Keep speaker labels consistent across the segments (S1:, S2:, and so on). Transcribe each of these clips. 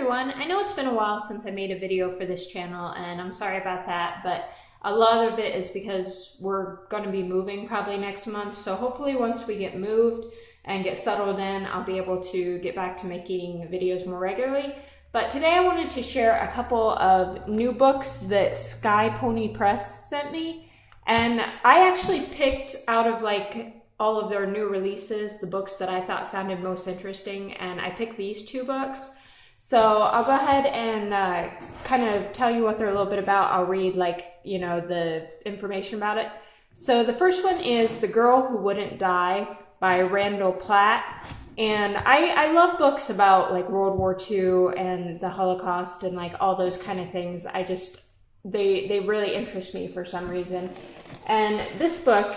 S1: everyone. I know it's been a while since I made a video for this channel and I'm sorry about that, but a lot of it is because we're going to be moving probably next month. So hopefully once we get moved and get settled in, I'll be able to get back to making videos more regularly. But today I wanted to share a couple of new books that Sky Pony Press sent me. And I actually picked out of like all of their new releases, the books that I thought sounded most interesting, and I picked these two books. So I'll go ahead and kind of tell you what they're a little bit about. I'll read the information about it. So the first one is The Girl Who Wouldn't Die by Randall Platt. And I love books about like World War II and the Holocaust and like all those kind of things. They really interest me for some reason. And this book,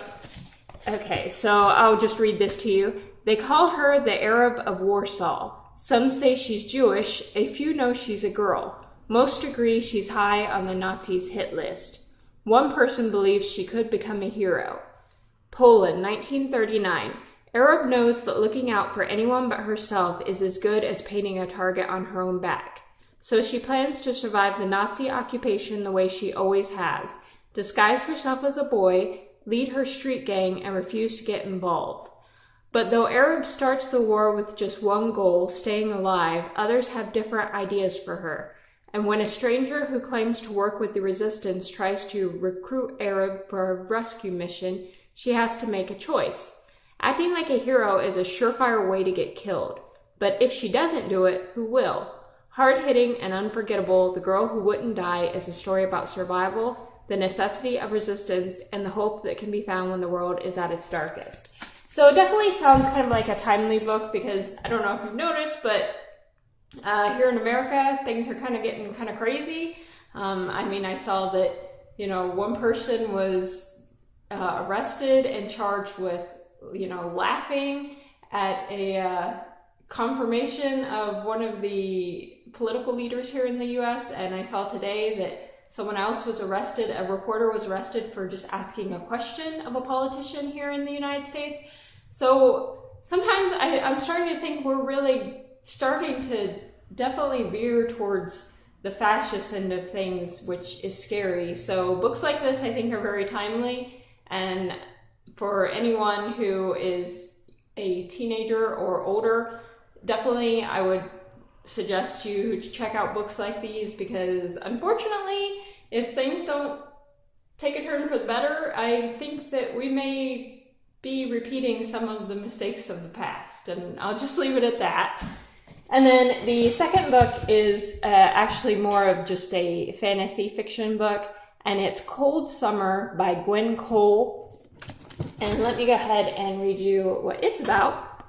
S1: okay, so I'll just read this to you. They call her the Arab of Warsaw. Some say she's Jewish, a few know she's a girl. Most agree she's high on the Nazis' hit list. One person believes she could become a hero. Poland, 1939. Arab knows that looking out for anyone but herself is as good as painting a target on her own back. So she plans to survive the Nazi occupation the way she always has. Disguise herself as a boy, lead her street gang, and refuse to get involved. But though Arab starts the war with just one goal, staying alive, others have different ideas for her. And when a stranger who claims to work with the resistance tries to recruit Arab for a rescue mission, she has to make a choice. Acting like a hero is a surefire way to get killed. But if she doesn't do it, who will? Hard-hitting and unforgettable, The Girl Who Wouldn't Die is a story about survival, the necessity of resistance, and the hope that can be found when the world is at its darkest. So it definitely sounds kind of like a timely book because I don't know if you've noticed, but here in America, things are kind of getting kind of crazy. I saw that, one person was arrested and charged with, laughing at a confirmation of one of the political leaders here in the U.S. And I saw today that someone else was arrested, a reporter was arrested for just asking a question of a politician here in the United States. So sometimes I'm starting to think we're really starting to definitely veer towards the fascist end of things, which is scary. So books like this I think are very timely, and for anyone who is a teenager or older, definitely I would suggest you to check out books like these because unfortunately, if things don't take a turn for the better, I think that we may be repeating some of the mistakes of the past, and I'll just leave it at that. And then the second book is actually more of just a fantasy fiction book, and it's Cold Summer by Gwen. And let me go ahead and read you what it's about.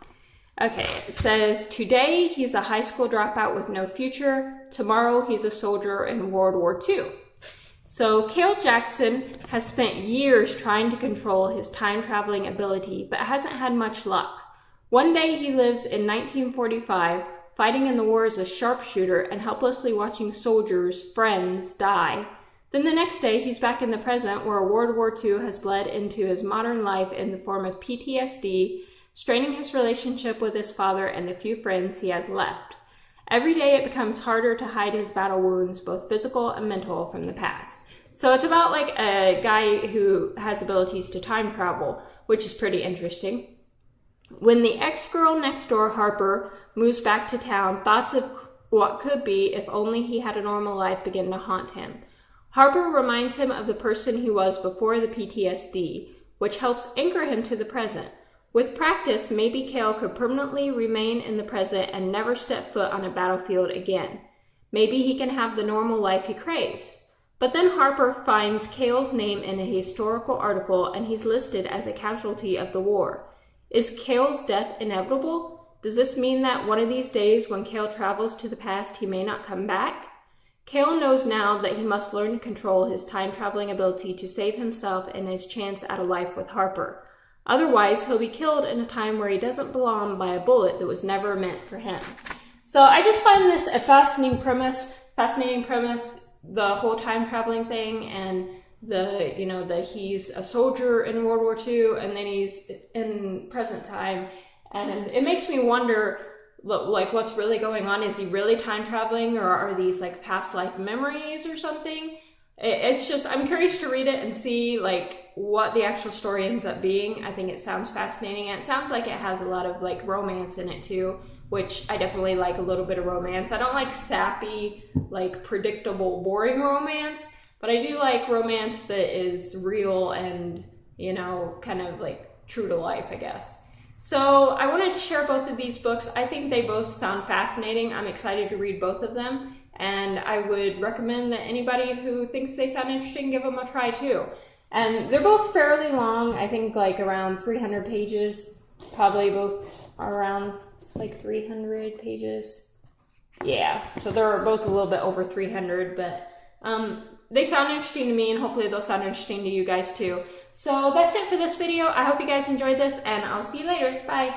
S1: Okay, it says, today he's a high school dropout with no future. Tomorrow he's a soldier in World War II. So Cale Jackson has spent years trying to control his time-traveling ability, but hasn't had much luck. One day he lives in 1945, fighting in the war as a sharpshooter and helplessly watching soldiers, friends, die. Then the next day he's back in the present where World War II has bled into his modern life in the form of PTSD, straining his relationship with his father and the few friends he has left. Every day it becomes harder to hide his battle wounds, both physical and mental, from the past. So it's about like a guy who has abilities to time travel, which is pretty interesting. When the ex-girl next door, Harper, moves back to town, thoughts of what could be if only he had a normal life begin to haunt him. Harper reminds him of the person he was before the PTSD, which helps anchor him to the present. With practice, maybe Cale could permanently remain in the present and never step foot on a battlefield again. Maybe he can have the normal life he craves. But then Harper finds Cale's name in a historical article and he's listed as a casualty of the war. Is Cale's death inevitable? Does this mean that one of these days when Cale travels to the past he may not come back? Cale knows now that he must learn to control his time-traveling ability to save himself and his chance at a life with Harper. Otherwise, he'll be killed in a time where he doesn't belong by a bullet that was never meant for him. So I just find this a fascinating premise, the whole time-traveling thing, and the he's a soldier in World War II, and then he's in present time. And it makes me wonder, like what's really going on. Is he really time traveling, or are these like past life memories or something? It's just, I'm curious to read it and see like what the actual story ends up being. I think it sounds fascinating, and it sounds like it has a lot of like romance in it too, which I definitely like a little bit of romance. I don't like sappy, like predictable, boring romance, but I do like romance that is real and, you know, kind of like true to life, I guess. So I wanted to share both of these books. I think they both sound fascinating. I'm excited to read both of them, and I would recommend that anybody who thinks they sound interesting, give them a try too. And they're both fairly long, I think like around 300 pages, probably both around like 300 pages. Yeah, so they're both a little bit over 300, but they sound interesting to me, and hopefully they'll sound interesting to you guys too. So that's it for this video. I hope you guys enjoyed this, and I'll see you later. Bye.